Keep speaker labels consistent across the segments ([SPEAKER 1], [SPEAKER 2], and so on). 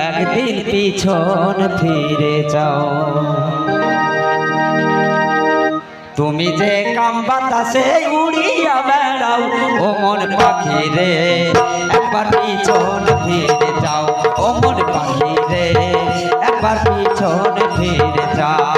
[SPEAKER 1] একদিন পিছন ফিরে যাও। তুমি যে কাম বাতাসে উড়িয়া বেড়াও ও মন পাখি রে, একবার পিছন ফিরে যাও ও মন পাখি রে, একবার পিছন ফিরে যাও।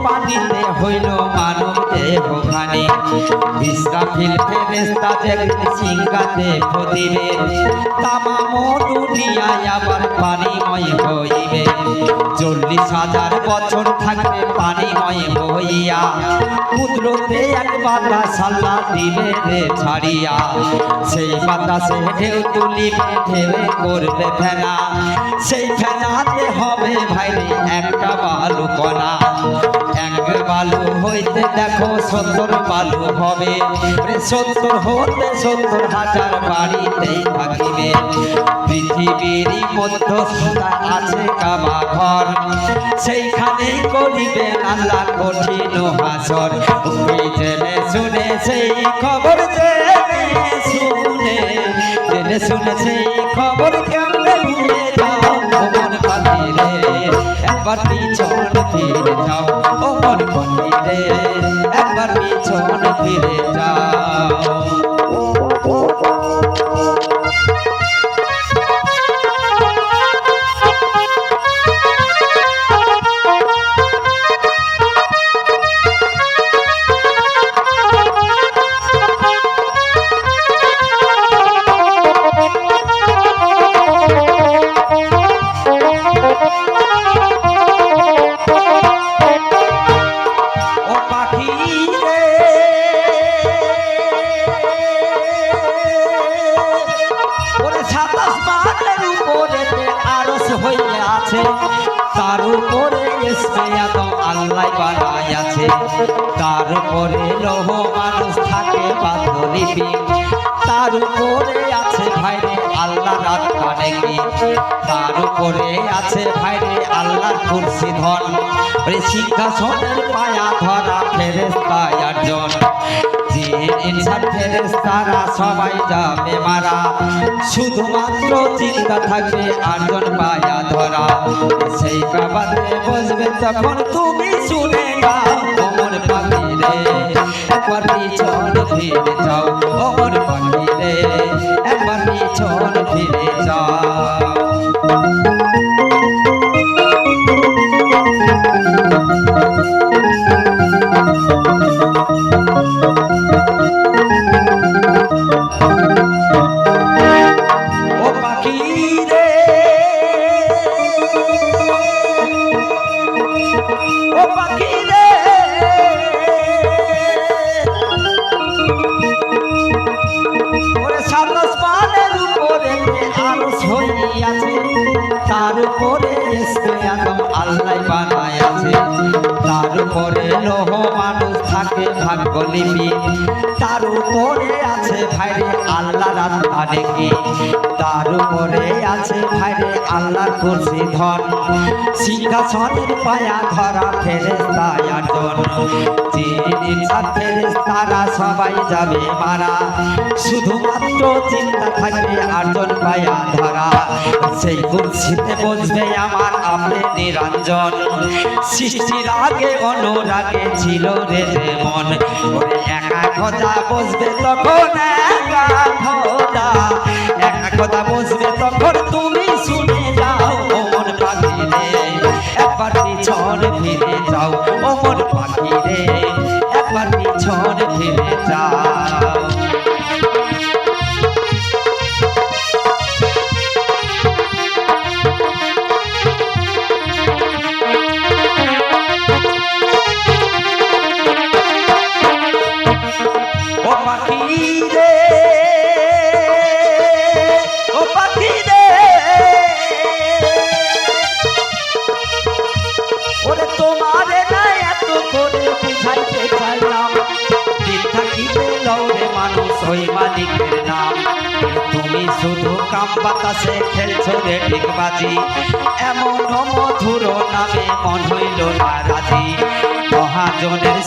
[SPEAKER 1] পানিতে হইল মানব দেহ খানি, ইসরাফিল ফেরেশতা যেদিন সিংহাতে প্রতিবে, তামাম দুনিয়ায় আবার পানিময় হইবে। 40,000 বছর থাকবে পানিময় হইয়া, কুদরতে এক বাতাস আল্লাহ দিবে রে ছাড়িয়া। সেই বাতাসে ঢেউ তুলিবে, ঢেউ করবে ফেনা, সেই ফেনাতে হবে ভাইরে একটা বালু কণা। এক বালু হইতে দেখো 70 বালু হবে, 70 হতে 70,000 বাড়িতেই থাকিবে। পৃথিবীর মধ্যস্থতা আছে কাবা ঘর, সেইখানেই করিবে আল্লাহ কঠিন হাসর। জেনে শুনে সেই খবর, জেনে শুনে সেই খবর কেমনে ভুলে যাও মন পাখি রে, একবার পিছন ফিরে যাও ও মন পাখি রে, একবার পিছন ফিরে যাও। তার উপরে আল্লাহ বানাইয়াছে, তার উপরে লৌহ মানুষ থাকে পাথরলিপি, তার উপরে আছে ভাইরে আল্লাহ রাত কানে কি, তার উপরে আছে ভাইরে আল্লাহর কুরসি ধন, সিংহাসনের পায়া ধরা ফেরেশতা 8 জন। ইনসান ফেরেশতারা সবাই যাবে মারা, শুধুমাত্র চিন্তা থাকবে 8 জন পায়া ধরা। সেই কাবাতে বসবে তখন তুমি শুনে যাও ওমর পাখি রে, একবার পিছন ফিরে যাও ওমর পাখি রে, একবার পিছন ফিরে যাও। তার উপরে আল্লাহ বানাইয়াছে, তার উপরে লৌহ মানুষ থাকে ভাগ্যলিপি, তার উপরে আছে ভাইরে আল্লাহ রাত কানে কি, তার উপরে আছে ভাইরে আল্লাহর কুরসি ধন, সিংহাসনের পায়া ধরা ফেরেশতা 8 জন। ইনসান ফেরেশতারা সবাই যাবে মারা, শুধুমাত্র চিন্তা থাকবে 8 জন পায়া ধরা। সেই কুরসিতে বসবে আমার আপনি নিরঞ্জন, সৃষ্টির আগে অনুরাগে ছিল রে মন, ওরে একা খোদা বসবে তখন, একা খোদা বসবে তখন তুমি শুনে যাও ওমর পাখি রে, একবার পিছন ফিরে যাও ওমর পাখি রে, একবার পিছন ফিরে যাও। ও পাখি রে, ও ওই মালিকের নাম। তুমি শুধু কাম বাতাসে খেলছো রে ঠিকবাজি, এমন মধুর নামে মন হইল না রাজি। মহাজনের